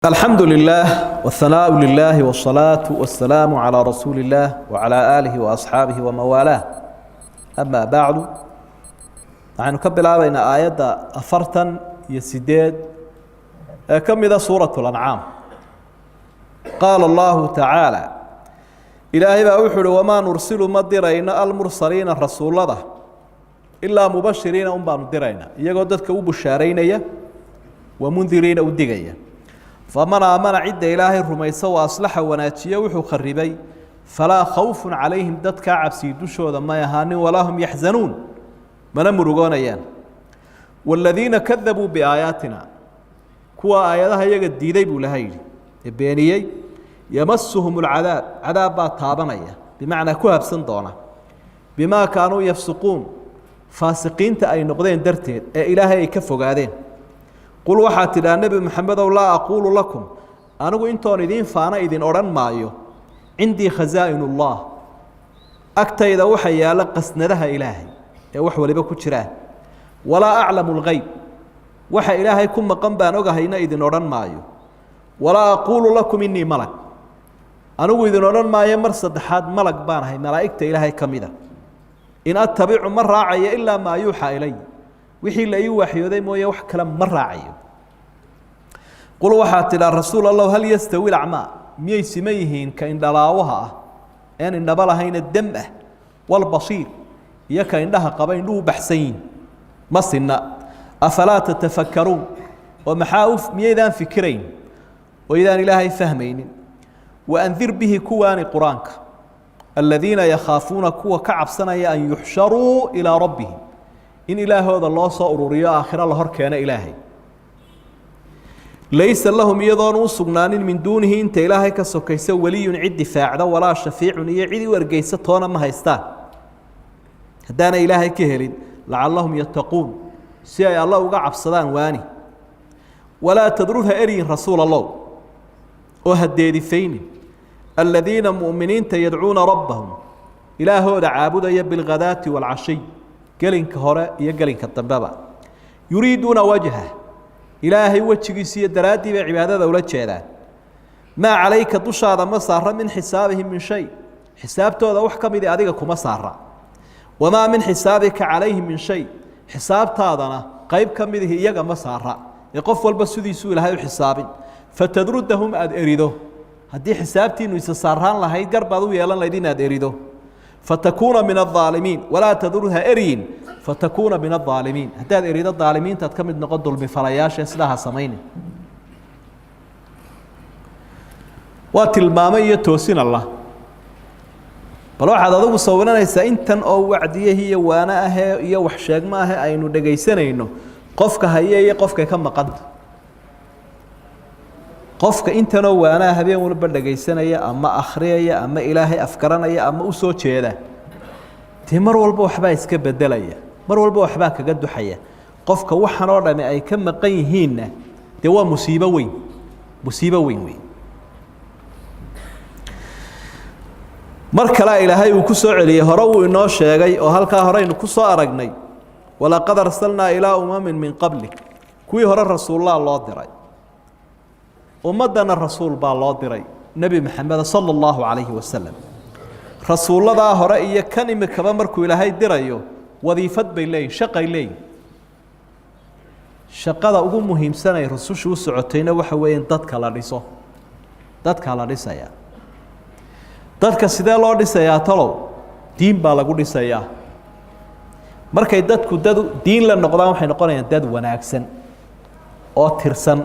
الحمد لله والثناء لله والصلاة والسلام على رسول الله وعلى آله وأصحابه وموالاه أما بعد نحن كبلا بين آيات أفرتا يسديد كم إذا سورة الأنعام قال الله تعالى إلهي بأوحل وما نرسل مدرين المرسلين الرسول الله إلا مبشرين أمبان مدرين يقودتك وبشارين ومنذرين ودقيا فمن آمن عد إلهي الرميس وأصلح وناتشيه وحو خربي فلا خوف عليهم ددك عبسي دشودا ما يهاني ولا هم يحزنون من مرغون أيان والذين كذبوا بآياتنا كوا آياتها يقد ديدي بولهايل بينيي يمسهم العذاب عذاب طابنيا بمعنى كوا بسندونا بما كانوا يفسقون فاسقين تأي نقدين درتين إلهي يكفوا قادين قل waxaa tidhaa nebi maxamedow laa aquulu lakum anigu intoon idiin faana idin odhan maayo cindii khazaa'inullah agtayda waxa yaala qasnadaha ilaahay ee wax waliba ku jiraan walaa aclamu lgayb waxa ilaahay ku maqan baan ogahayna idin odhan maayo walaa aquulu lakum innii malag anigu idin odhan maayo mar saddexaad malag baan ahay malaa'igta ilaahay ka mida in attabicu ma raacayo ilaa maa yuuxaa ilay wixii la ii waxyooday mooye wax kale ma raacayo qul waxaa tidhaa rasuul allah hal yastawi lacmaa miyay siman yihiin ka indhalaawaha ah een indhaba lahayna dam ah walbasiir iyo ka indhaha qaba indhuhu baxsan yihin ma sinna afalaa tatafakkaruun oo maxaa miyaydaan fikirayn oo idaan ilaahay fahmaynin waandir bihi kuwaani qur-aanka aladiina yakhaafuuna kuwa ka cabsanaya an yuxsharuu ilaa rabbihim in ilaahooda loo soo ururiyo aakhira la hor keeno ilaahay laysa lahum iyadoon u sugnaanin min duunihi inta ilaahay ka sokaysa waliyun cid difaacda walaa shafiicun iyo cid u ergeysa toona ma haystaan haddaana ilaahay ka helin lacallahum yattaquun si ay alla uga cabsadaan waani walaa tadrudha eryin rasuul allow oo hadeedifaynin aladiina mu'miniinta yadcuuna rabbahum ilaahooda caabudaya bilghadaati waalcashiy gelinka hore iyo gelinka dambeba yuriiduuna wajha ilaahay wejigiisa iyo daraaddii bay cibaadada ula jeedaan maa calayka dushaada ma saara min xisaabihim min shay xisaabtooda wax ka midi adiga kuma saara wamaa min xisaabika calayhim min shay xisaabtaadana qayb ka midihi iyaga ma saara ee qof walba sidiisuu ilaahay u xisaabin fatadrudahum aada erido haddii xisaabtiinu isa saaraan lahayd garbaad u yeelan lahayd inaad erido فتكون من الظالمين ولا تذرها أرين فتكون من الظالمين هداد أريد الظالمين تتكمل نقد المفرياش يسلها سمين وتلمامية توسين الله بلو حدا ذو صورنا إذا إنتن أو وعديه هي وأنا هي وحشاق ما هي أينو دقيسنا إنه قفك هي قفك كم قد قفك انت نو وانا habeen walba dhageysanaya ama akhriya ama ilaahay afkaranaya ama u soo jeeda timar walba waxba iska bedelaya mar walba waxba kaga duxaya qofka waxan oo dhami ay ka maqan yihiin de waa musiibo weyn mar kale ilaahay uu ku soo celiyay hore uu inoo sheegay oo halka hore aynu ku soo aragnay wala qad arsalna ila min qablik kuwii hore rasuulullah loo diray ummadana rasuul baa loo diray nabi maxamed sallallahu alayhi wasallam rasuulada hore iyo kan imikaba markuu ilaahay dirayo wadiifad bay leeyihiin shaqay leeyihiin shaqada ugu muhiimsan ay rasuushu u socotayna waxa weeyaan dadka la dhisaya dadka sidee loo dhisayaa talow diin baa lagu dhisayaa markay dadku diin la noqdaan waxay noqonayaan dad wanaagsan oo tirsan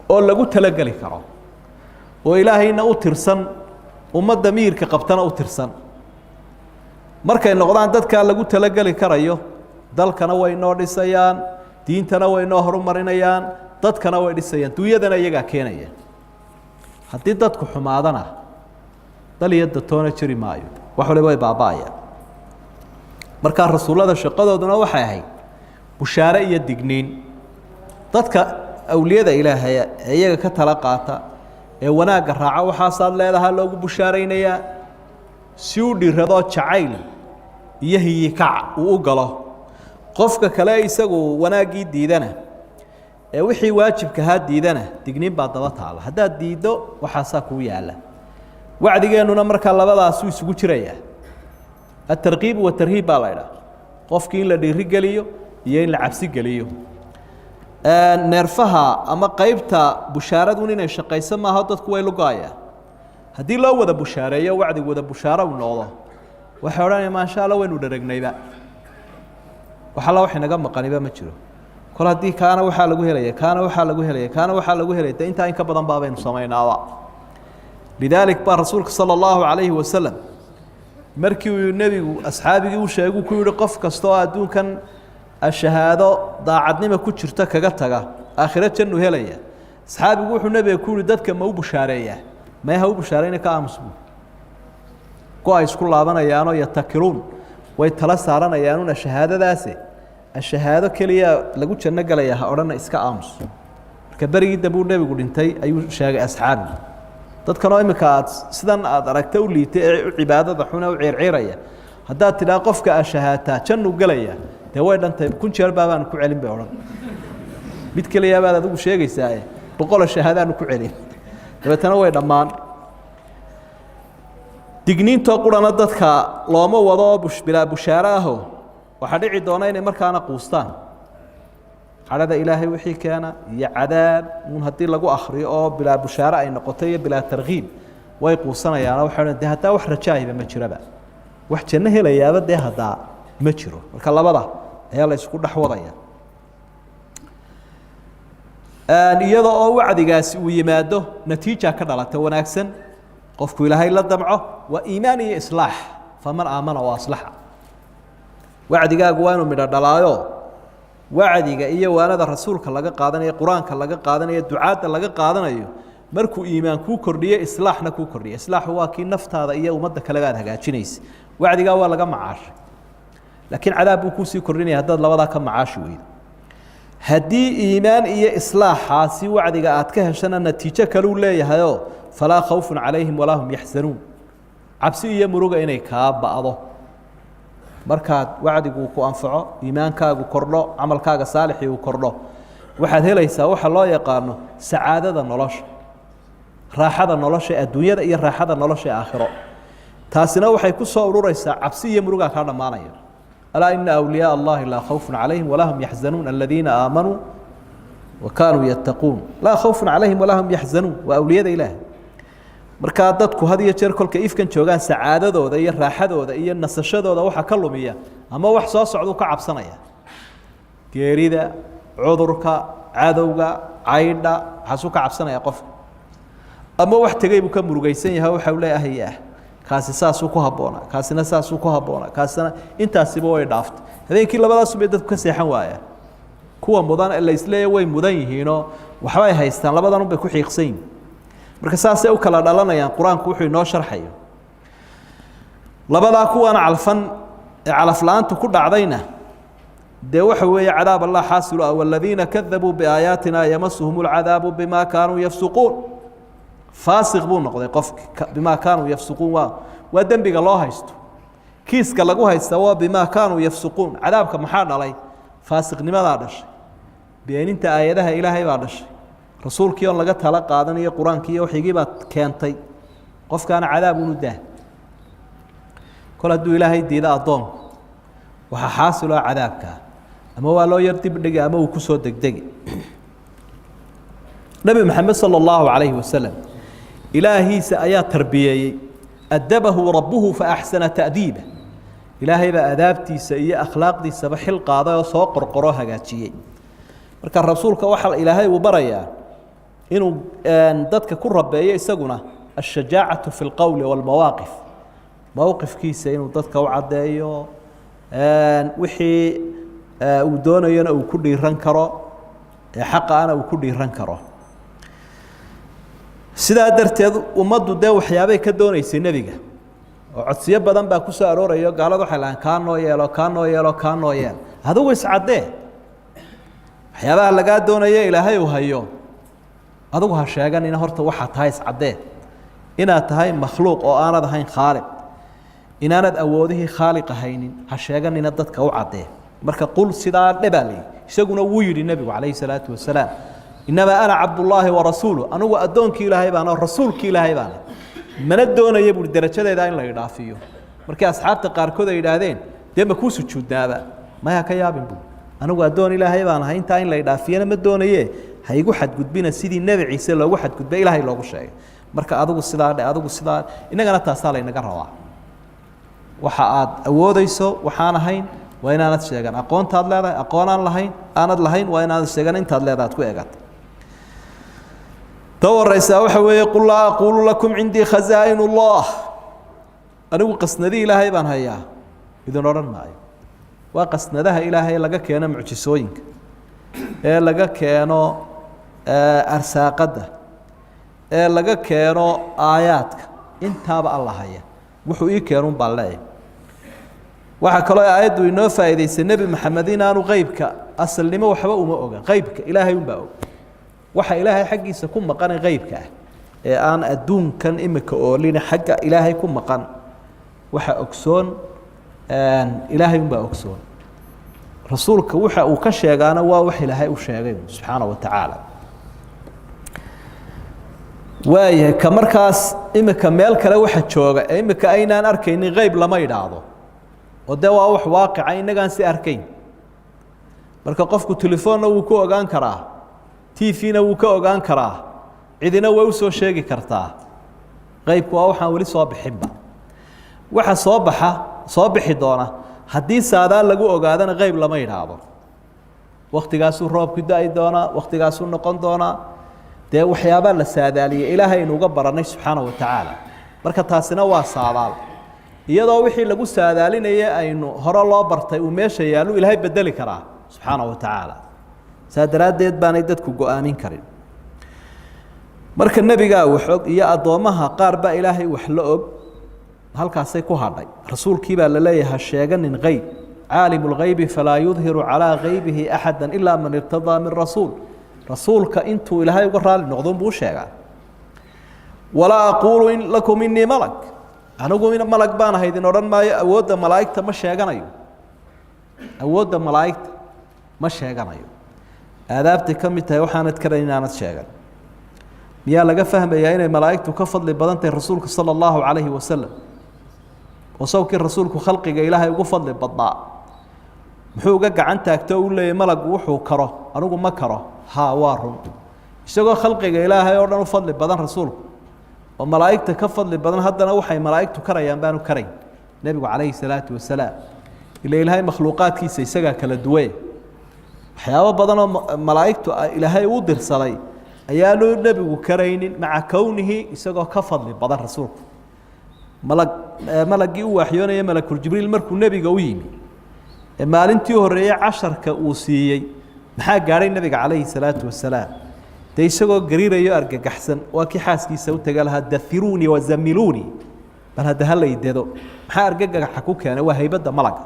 oo lagu talagali karo oo ilaahayna u tirsan ummadda miirka qabtana u tirsan markay noqdaan dadka lagu talagali karayo dalkana way noo dhisayaan diintana way noo horumarinayaan dadkana way dhisayaan dunyadana iyagaa keenaya haddii dadku xumaadana dal iyo datoona jiri maayo wax waliba way baaba'ayaan markaa rasuullada shaqadooduna waxay ahayd bushaare iyo digniin dadka awliyada ilaahay iyaga ka tala qaata ee wanaaga raaca waxaasaad leedahay loogu bushaaraynaya si uu dhirado jacayl iyo hiyikac uu u galo qofka kale isagu wanaagii diidana wixii waajibka ha diidana digniin baa daba taala haddaad diiddo waxaasaa kuu yaala wacdigeennuna markaa labadaasuu isugu jiraya الترغيب والترهيب baa la idhaha qofkii in la dhiirigeliyo iyo in la cabsi geliyo neerfaha ama qaybta bushaaradu inay shaqayso maaha dadku way lugaayaan haddii loo wada bushaareeyo wacdigu wada bushaaro uu noqdo waxay odhanayaan maasha Allah waynu dharagnayba waxa la wax inaga maqaniba ma jiro kol haddii kaana waxaa lagu helaya kaana waxaa lagu helaya kaana waxaa lagu helaya intaa in ka badan baa baynu samaynaaba lidalik baa rasuulka sala allahu calayhi wasalam markii uu nebigu asxaabigii u sheegay ku yidhi qof kasta oo adduunkan shahaado daacadnimo ku jirta kaga taga aakhiro jannu helaya asxaabigu wuxuu nebiga ku yidhi dadka ma u bushaareeyaa ma ha u bushaareyna ka aamusbu ku ay isku laabanayaanoo yatakiluun way tala saaranayaanuna shahaadadaasi shahaado keliya lagu janno galaya ha odhana iska aamus marka berigii dambe uu nebigu dhintay ayuu sheegay asxaabigu dadkan oo imika aad sidan aad aragta u liitay ee cibaadada xuna u ciirciiraya haddaad tidhaa qofka shahaata jannu galaya dee way dhantay kun jeer baabaan ku celin bay odhan mid kaliya baad adigu sheegaysaa boqol shahaadaan ku celin dabeetana way dhammaan digniinta qurana dadka looma wado bilaa bushaaro aho waxaa dhici doona inay markaana quustaan cadhada ilaahay wixii keena iyo cadaab uun haddii lagu akhriyo oo bilaa bushaaro ay noqoto iyo bilaa targhiib way quusanayaan waxay odhan dee haddaa wax rajaayiba ma jiraba wax janno helayaaba dee haddaa ma jiro marka labada ayaa la isku dhex wadaya iyada oo wacdigaasi uu yimaado natiija ka dhalata wanaagsan qofku ilaahay la damco waa iimaan iyo islaax faman aamana wa aslaxa wacdigaagu waa inuu midho dhalaayo wacdiga iyo waanada rasuulka laga qaadanayo quraanka laga qaadanayo ducaada laga qaadanayo markuu iimaan ku kordhiyo islaaxna ku kordhiyo islaaxu waa kii naftaada iyo ummadda kale aad hagaajinaysa wacdiga waa laga macaashay laakiin cadaab uu ku sii kordhinaya haddaad labadaa ka macaashi weydo haddii iimaan iyo islaaxaasi wacdiga aad ka heshana natiijo kale uu leeyahayoo falaa khawfun calayhim walaa hum yaxzanuun cabsi iyo muruga inay kaa ba'do markaad wacdigu ku anfaco iimaankaagu kordho camalkaaga saalixii uu kordho waxaad helaysaa waxa loo yaqaano sacaadada nolosha raaxada nolosha adduunyada iyo raaxada nolosha aakhiro taasina waxay ku soo ururaysaa cabsi iyo muruga ka dhamaanaya alaa inna awliyaa allahi laa khawfun calayhim walaa hum yaxzanuun aladiina aamanuu wa kaanuu yattaquun laa khawfun calayhim walaa hum yaxzanuun waa awliyada ilaahay markaa dadku had iyo jeer kolka ifkan joogaan sacaadadooda iyo raaxadooda iyo nasashadooda waxa ka lumiya ama wax soo socdo ka cabsanaya geerida cudurka cadowga caydha xasu ka cabsanaya qof ama wax tagay buu ka murugaysan yahay waxa uu leeyahay kaasi saasuu ku haboona kaasina saasuu ku haboona kaasina intaasiba way dhaaftay habeenkii labadaas bay dadku ka seexan waayaan kuwa mudan la isleeyahay way mudan yihiinoo waxba ay haystaan labadan bay ku xiiqsan yihiin marka saasay u kala dhalanayaan quraanku wuxuu inoo sharxayo labadaa kuwana calfan calaflaanta ku dhacdayna dee waxa weeye cadaab allah xaasilu ah waladiina kadabuu biaayaatina yamasuhum alcadaabu bimaa kaanuu yafsuquun faasiq buu noqday qofki bimaa kaanuu yafsuquun waa dembiga loo haysto kiiska lagu haysta waa bimaa kaanuu yafsuquun cadaabka maxaa dhalay faasiqnimadaa dhashay beeninta aayadaha ilaahay baa dhashay rasuulkii oo laga tala qaadanayo quraankii iyo wixii baad keentay qofkaana cadaab uu daa kol hadduu ilaahay diida adoon waxa xaasilo cadaabka ama waa loo yar dib dhigi ama uu ku soo degdegi nabi maxamed sallallahu alayhi wasallam ilaahiisa ayaa tarbiyay adabahu rabbuhu fa ahsana ta'diba ilaahay ba adaabtiisa iyo akhlaaqdiisa ba xil qaaday oo soo qorqoro hagaajiyay marka rasuulka waxa ilaahay uu barayaa inuu dadka ku rabeeyo isaguna الشجاعة في القول والمواقف موقف كيسة إنه ضدك وعدايو وحي ودونه ينا وكل يرنكره حق أنا وكل يرنكره سيدا درتيد ومدو ده وحيابي كدونه يسنبيجه وعطيه بدن باكوسا أرورا يو قالوا ده حلان كانوا يلو هذا هو يسعده حيابها اللي قاعد دونه إلى هاي وهايو هذا هو هالشيء إنه هرت واحد هاي يسعده inaad tahay makhluuq oo aanad ahayn khaaliq inaanad awoodihi khaaliq ahaynin ha sheeganina dadka u cadee marka qul sidaa dhabali isaguna wuu yiri nabigu calayhi salaatu wasalaam inama ana abdullahi wa rasuluhu anugu adoonkii ilaahay baan oo rasuulkii ilaahay baan mana doonayo buu darajadeeda in la idhaafiyo markii asxaabta qaarkood ay yiraahdeen deema ku sujuudnaaba ma ka yaabin buu anugu adoon ilaahay baan ahay inta in la idhaafiyana ma doonaye ha igu xadgudbina sidii nabi ciise loogu xadgudbay ilaahay loogu sheegay marka adigu sidaa inagana taasaa la inaga rabaa waxa aad awoodayso waxaan ahayn waa inaanad sheegan aqoontaad leedahay aqoonaan lahayn aanad lahayn waa inaanad sheegan intaad leedahay aad ku eegato tawaraysa waxa weeye qul laa aqulu lakum cindii khazaa'in allah anigu qasnadii ilaahay baan hayaa idin odhan maayo waa qasnadaha ilaahay laga keeno mucjisooyinka ee laga keeno arsaaqada ee laga keeno aayaadka intaaba alla haya wuxuu ii keenun baan leeyahay waxa kale aayadu inoo faa'iideysay nabi maxamed inaanu qaybka asalnimo waxba uma oga qaybka ilaahay un baa og waxa ilaahay xaqiisa ku maqan qaybka ee aan adduunkan imika oolina xagga ilaahay ku maqan waxa ogsoon ilaahay un baa ogsoon rasuulka waxa uu ka sheegaana waa wax ilaahay u sheegay subxaanahu wa tacaala waayahay ka markaas imika meel kale waxa jooga ee imika aynaan arkaynin qayb lama idhaahdo oo dee waa wax waaqica inagaan si arkayn marka qofku telefoonna wuu ku ogaan karaa tvna wuu ka ogaan karaa cidina way u soo sheegi kartaa qaybku waa waxaan weli soo bixinba waxa soo bixi doona haddii saadaan lagu ogaadana qayb lama idhaahdo waktigaasuu roobku da'i doonaa waktigaasuu noqon doonaa dee waxyaabaa la saadaaliyey ilaahay inuuga baranay subxaanahu wa tacaala marka taasina waa saadaal iyadoo wixii lagu saadaalinayay aynu hore loo bartay uu meesha yaallu ilaahay bedeli karaa subxaanahu wa tacaala saa daraaddeed baanay dadku go-aamin karin marka nebigaa wax og iyo addoommaha qaar baa ilaahay wax la og halkaasay ku hadhay rasuulkii baa la leeyahay sheeganin qayb caalimu lghaybi falaa yudhiru calaa haybihi axada ilaa man irtadaa min rasuul rasuulka intuu ilaahay uga raali noqdon buu sheegaa walaa aquulu lakum inii malag anigu malag baan ahay idin odhan maayo awoodda malaa'igta ma sheeganayo awoodda malaa'igta ma sheeganayo aadaabtay ka mid tahay waxaanad karayn inaanad sheegan miyaa laga fahmayaa inay malaa'igtu ka fadli badan tahay rasuulka sala allahu calayhi wasalam oo sawkii rasuulku khalqiga ilaahay ugu fadli badnaa muxuu uga gacan taagto u leeyahay malagu wuxuu karo anigu ma karo haa waa run isagoo khalqiga ilaahay oo dhan u fadli badan rasuulku oo malaa'igta ka fadli badan haddana waxay malaa'igtu karayaan baanu karayn nebigu calayhi salaatu wasalaam ila ilaahay makhluuqaadkiisa isagaa kala duway waxyaabo badan oo malaa'igtu ilaahay u dirsaday ayaanu nebigu karaynin maca kownihi isagoo ka fadli badan rasuulku malagii u waxyoonaya malakul jibriil markuu nebiga u yimi ee maalintii horeeyay casharka uu siiyey maxaa gaadhay nebiga calayhi salaatu wasalaam dee isagoo gariirayo argagaxsan waa kii xaaskiisa u taga lahaa dahiruunii wazamiluunii bal hadda ha laydedo maxaa argagaxa ku keenay waa haybadda malaga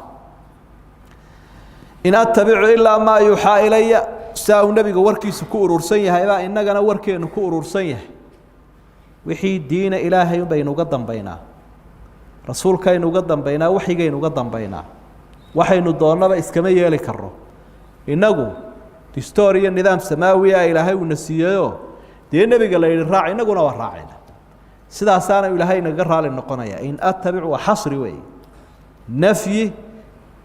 in attabicu ilaa maa yuuxaa ilaya saa uu nebiga warkiisu ku urursan yahay baa innagana warkeennu ku urursan yahay wixii diina ilaahay baynu uga dambaynaa rasuulkaynu uga dambaynaa waxyigaynu uga dambaynaa waxaynu doonnaba iskama yeeli karno innagu distoor iyo nidaam samaawiya ilaahay uuna siiyeyoo dee nebiga la yidhi raac innaguna waa raacayna sidaasaana ilaahay naga raali noqonaya in attabicu waa xasri weeye nafyi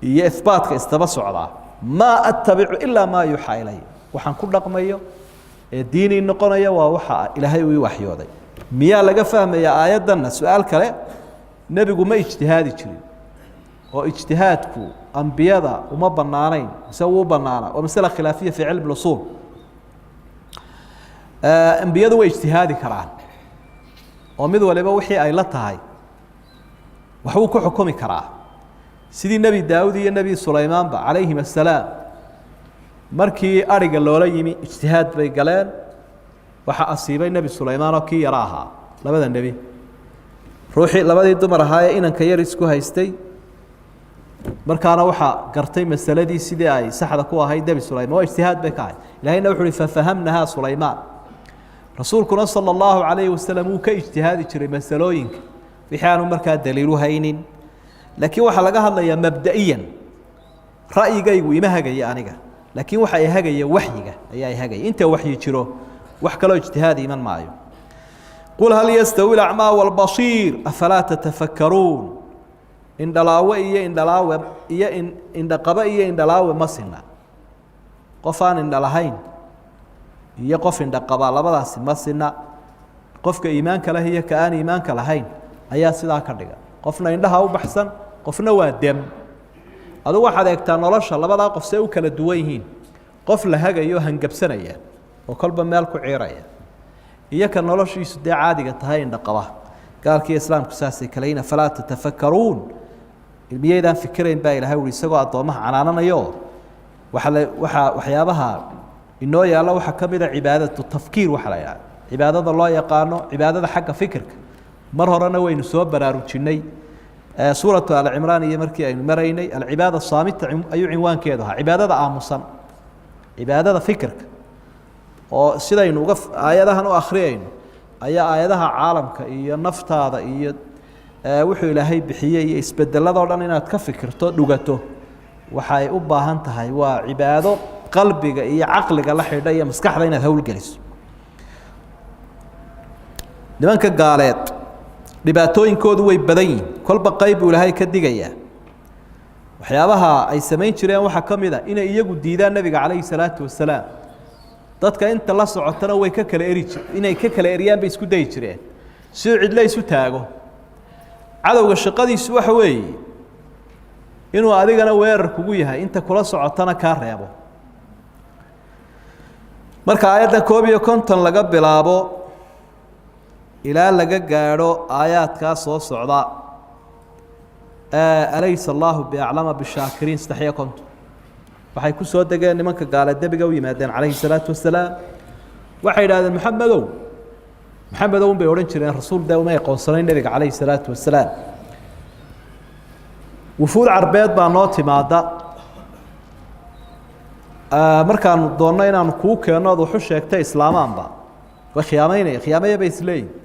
iyo ihbaatka istaba socdaa maa attabicu ilaa maa yuuxaa ilaya waxaan ku dhaqmayo ee diinii noqonaya waa waxa ilaahay uu ii waxyooday miyaa laga fahmayaa aayaddanna su-aal kale nebigu ma ijtihaadi jirin oo ijtihaadku ambiyada uma banaanayn mise wuu banaana waa masale khilaafiya fi cilmi usuul ambiyadu way ijtihaadi karaan oo mid waliba wixii ay la tahay waxbuu ku xukumi karaa sidii nebi daawud iyo nebi sulaymaanba calayhim assalaam markii ariga loola yimi ijtihaad bay galeen waxaa asiibay nebi sulaymaan oo kii yara ahaa labada nebi ruuxii labadii dumar ahaa ee inanka yar isku haystay markaana waxaa gartay masaladii sidii ay saxda ku ahayd nebi sulaymaan waa ijtihaad bay ka ahayd ilahayna wuxu uhi fafahamnahaa sulaymaan rasuulkuna sala allahu calayhi wasalam wuu ka ijtihaadi jiray masalooyinka wixii aanu markaa daliilu haynin laakiin waxaa laga hadlayaa mabda'iyan ra'yigaygu ima hagaya aniga laakiin waxa ay hagaya waxyiga ayaa hagaya inta waxyi jiro wax kale ijtihaad iman maayo qul hal yastawi al-a'ma wal basir afala tatafakkarun in dalaawa iyo in dhaqaba iyo in dalaawa masina qofaan in dalahayn iyo qof in dhaqaba labadaas masina qofka iimaanka leh iyo ka aan iimaanka lahayn ayaa sidaa ka dhiga qofna indhaha u baxsan qofna waa dam adigu waxaad eegtaa nolosha labada qof say u kala duwan yihiin qof la hagayo hangabsanaya oo kolba meel ku ciiraya iyo ka noloshiisu de caadiga tahay in dhaqaba gaalkii islaamku saasay kaleeyna falaa tatafakkaruun ilmiyeedaan fikirayn baa ilaahay wuu isagoo adoomaha canaananayo waxyaabaha inoo yaala waxa kamid ah cibaadatu tafkiir waxa la yiraahdo cibaadada loo yaqaano cibaadada xagga fikirka mar horena waynu soo baraarujinay suuratu al-imraan iyo markii aynu maraynay al-cibaada saamita ayu cinwaankeedu ahaa cibaadada aamusan cibaadada fikirka oo sidaynu uga aayadahan u akhriyayno ayaa aayadaha caalamka iyo naftaada iyo wuxuu ilaahay bixiyay iyo isbedeladoo dhan inaad ka fikirto dhugato waxay u baahan tahay waa cibaado qalbiga iyo aqliga la xidhay iyo maskaxda inaad hawl geliso nimanka gaaleed dhibaatooyinkoodu way badan yihiin kolba qayb ilaahay ka digaya waxyaabaha ay sameyn jireen waxa kamid ah inay iyagu diidaan nabiga kaleey salaatu wasalaam dadka inta la socotana way ka kala inay ka kala eriyaan bay isku day jireen si cid la isu taago cadawga shaqadiisu waxa weeye inuu adigana weerar kugu yahay inta kula socotana ka reebo marka aayadda 51 laga bilaabo ilaa laga gaaro aayaadka soo socda alaysa allahu bi'alama bishaakiriin istaxiya kuntu waxay ku soo dageen nimanka gaala dabiga u yimaadeen calayhi salaatu wasalaam waxay yiraahdeen maxamedow bay oran jireen rasuul daawma aqoonsanayn nabiga calayhi salaatu wasalaam wufuud carbeed baa noo timaada markaan doonno inaan kuu keeno wuxuu sheegtay islaamaanba wa khiyaameynaya bay isleeyihiin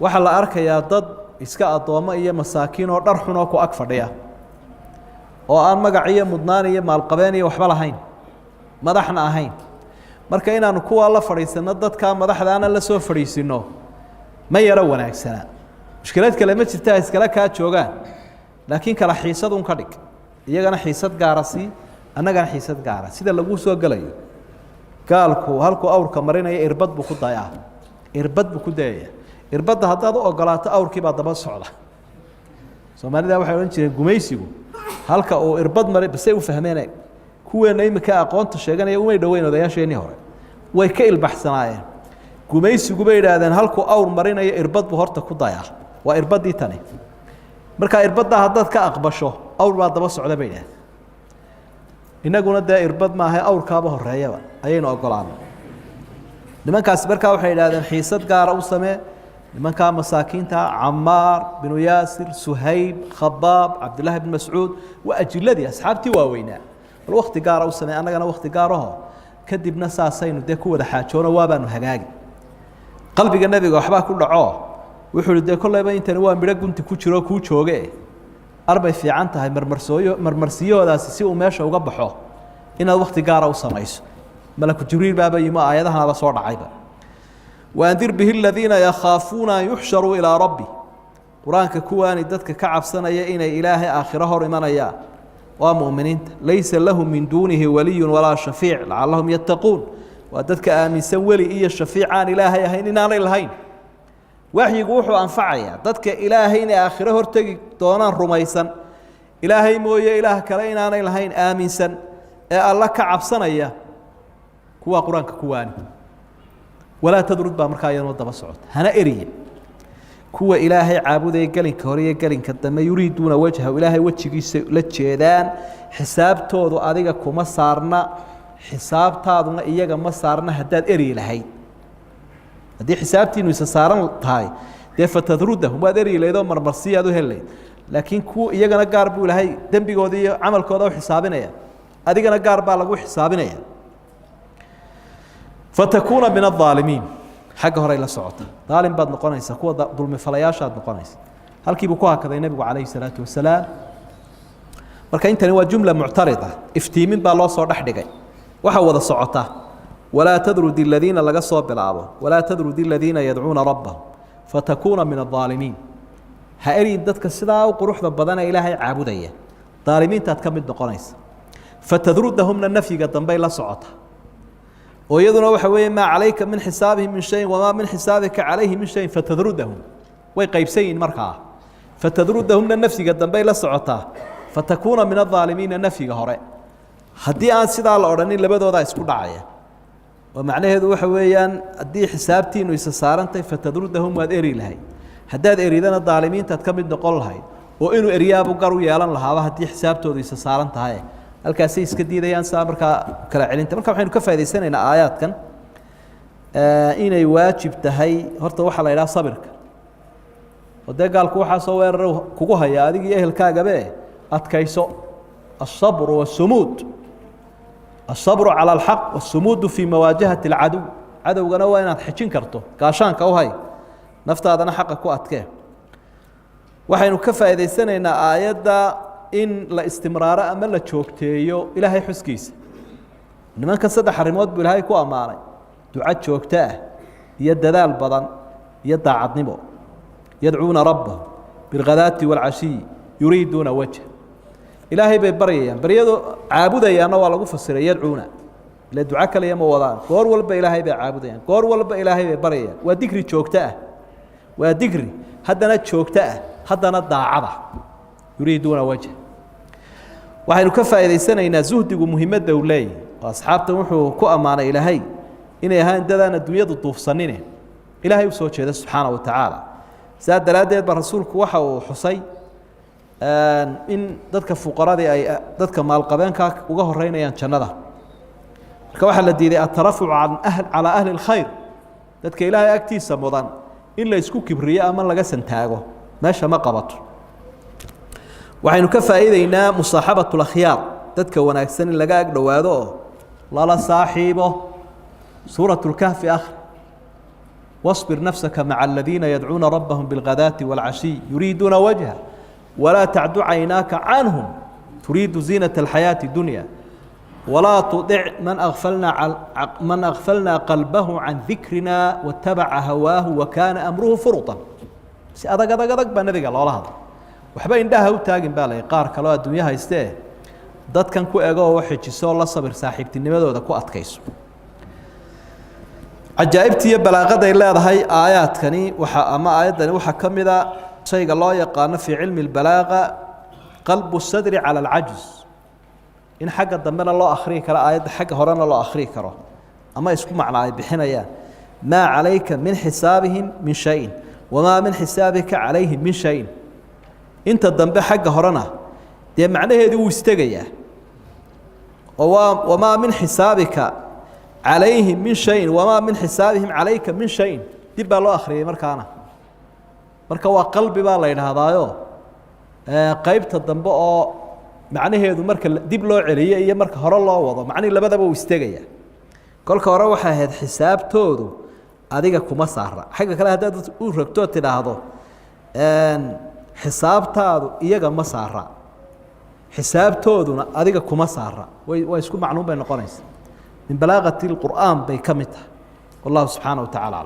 waxa la arkayaa dad iska adoomo iyo masaakiin oo dhar xun oo ku ag fadhiya oo aan magac iyo mudnaan iyo maalqabeen iyo waxba lahayn madaxna ahayn marka inaanu kuwa la fadhiisano dadka madaxdaana la soo fadhiisino ma yara wanaagsana mushkilad kale ma jirtaa iskala ka joogaan laakiin kala xiisad un ka dhig iyagana xiisad gaarasi annagana xiisad gaara sida lagu soo galayo gaalku halku awrka marinaya irbad buu ku dayaa irbad buu ku dayaa irbadda haddaad u ogolaato awrkii baa daba socda Soomaalida waxay oran jireen gumaysigu halka oo irbad maray basay u fahmeenay kuweena imika aqoonta sheeganaya umay dhaweyn odayaasheenii hore way ka ilbaxsanaayeen gumaysigu bay yiraahdeen halku awr marinaya irbad buu horta ku dayaa waa irbadii tani marka irbadda haddaad ka aqbasho awr baa daba socda bay yiraahdeen inaguna daa irbad ma aha awrkaaba horeeyaba ayaynu ogolaanay nimankaas markaa waxay yiraahdeen xiisad gaar ah u samee nimanka masaakiinta Ammar bin Yasir Suhayb Khabbab Abdullah ibn Mas'ud wa ajilladii asxaabtii waaweynaa bal waqti gaar ah u samee annagana waqti gaar ah kadibna saasaynu de ku wada xaajoona waabaanu hagaagi qalbiga nabiga waxba ku dhaco wuxuu yiri de kollayba intan waa midho gunti ku jiro ku jooge arbay fiican tahay marmarsiyoodaasi si uu meesha uga baxo inaad waqti gaar ah u samayso malaku jibriil baaba yima aayadahan soo dhacayba وأنذر به الذين يخافون أن يحشروا إلى ربي قرآنك كواني دتك كعب سنة إن إله آخره رمانيا ومؤمنين ليس لهم من دونه ولي ولا شفيع لعلهم يتقون ودتك آمن سولي إيا الشفيعان إله يهين نار الهين وحي يقوحوا أنفعيا دتك إلهين آخره ارتقي دونان رميسا إلهي مويا إله كلين نار الهين آمن سن الله كعب سنة كوا قرآنك كواني ولا تدرد بامركايا ودبا سعود هنا إريه كوا إلهي عابودي قالين كوريا قالين كدما يريدون وجهه إلهي وجهيس لجيدان حساب تودو أديك كما صارنا حساب تادو إياك ما صارنا هداد إريه لهي هدي حسابتي إنه يسارن هاي دي فتدرده ما إريه ليدو مرمرسية دو هلي لكن كوا إياك نقاربو لهي دنبي قودي عمل كودو حسابنا أديك نقاربا لغو حسابنا فتكون من الظالمين حق هري لا سعوده ظالم بعد نقونيسا كو ظلم فلياشاد نقونيس halkii buu ku hakaday nabigu kaleey salaatu wasalaam marka intani waa jumla muctarida iftiimin baa loo soo dhex dhigay waxa wada socota walaa tadrudi aladiina laga soo bilaabo walaa tadrudi aladiina yadcuuna rabbahum fatakuuna min adaalimiin ha erin dadka sidaa u quruxda badan ee ilaahay caabudaya daalimiintaad ka mid noqonaysa fatadrudahumna nafyiga dambey la socota oo iyaduna waxa weeye maa calayka min xisaabihim min shayin wamaa min xisaabika calayhi min shayin fatadrudahum way qaybsan yihiin markaa fatadrudahumna nafyiga dambey la socotaa fatakuuna min adaalimiina nafyiga hore haddii aan sidaa la odhanin labadoodaa isku dhacaya oo macnaheedu waxa weeyaan haddii xisaabtiinu isa saarantahay fatadrudahum waad eri lahayd haddaad eridana daalimiintaad ka mid noqon lahayd oo inuu eryaabu gar u yeelan lahaaba haddii xisaabtoodu isa saaran tahay halkaasay iska diidayaan saa markaa kala celinta marka waxaynu ka faa'idaysanaynaa aayaadkan inay waajib tahay horta waxaa la yidhaha sabirka oo dee gaalku waxaa soo weerara kugu haya adig iyo ehelkaagabe adkayso الصبر والصمود الصبر على الحق والصمود في مواجهة العدو cadowgana waa inaad xijin karto gaashaanka u hay naftaadana xaqa ku adkee waxaynu ka faa'iidaysanaynaa aayadda in la istimraaro ama la joogteeyo ilaahay xuskiisa nimanka saddex arrimood buu ilaahay ku ammaanay duco joogto ah iyo dadaal badan iyo daacadnimo yadcuuna rabbahum bilghadaati waalcashiyi yuriiduuna wajha ilaahay bay baryayaan baryadu caabudayaanna waa lagu fasiray yadcuuna ila duco kaliya ma wadaan goor walba ilaahay bay caabudayaan goor walba ilaahay bay baryayaan waa digri joogto ah waa digri haddana joogto ah haddana daacada yuriiduuna wajha waxaynu ka faa'iidaysanaynaa zuhdigu muhiimadda uu leeyahay oo asxaabtan wuxuu ku ammaanay ilaahay inay ahaan dadaan adduunyadu duufsanine ilaahay u soo jeeda subxaana wa tacaala sidaa daraaddeed ba rasuulku waxa uu xusay in dadka fuqaradii ay dadka maalqabeenkaa uga horeynayaan jannada marka waxaa la diiday atarafuc calaa ahli اlkhayr dadka ilaahay agtiisa mudan in la isku kibriyo ama laga santaago meesha ma qabato waxaynu ka faa'iideynaa musaaxabaة اlakhyaar dadka wanaagsan in laga ag dhowaado oo lala saaxiibo suuraة اlkahfi akhri واصbir nafsaka maca aladiina yadcuuna rabbahum biاlghadaati wاlcashiy yuriiduuna wajha ولا تعد عيناك عنهم تريد زينة الحياة الدنيا ولا تطع من أغفلنا قلبه عن ذكرنا واتبع هواه وكان أمره فرطا أدق بندق الله هذا وحبا إندها وتاجن بالي قار كلا الدنيا هيسته ضد كان كو إيجا وحش يسول الله صبر صاحبتي النبض وده كو أتكيس عجائبتي بلاغة إلا هاي آيات كني أما آيات وحا كمدا شيء الله يقان في علم البلاغة قلب الصدر على العجز إن حق ضمنا الله أخريك لا آيات حق هرانا الله أخريك راه أما يسكون معنا بحنايا ما عليك من حسابهم من شيء وما من حسابك عليهم من شيء أنت الضمب حق هرانا دي معناه هذه وستجية وما من حسابك عليهم من شيء وما من حسابهم عليك من شيء دي بالله أخري مركانا marka waa qalbi baa la yidhaahdaayo qaybta dambe oo macnaheedu marka dib loo celiyo iyo marka hore loo wado macnaheedu labadaba uu istaagaya kolka hore waxa ahayd xisaabtoodu adiga kuma saara xagga kale haddaad u rogto tidhaahdo xisaabtaadu iyaga ma saara xisaabtooduna adiga kuma saara way isku macnuun bay noqonaysaa min balaaqati alqur'aan bay ka mid tahay wallahu subxaanahu wa tacaala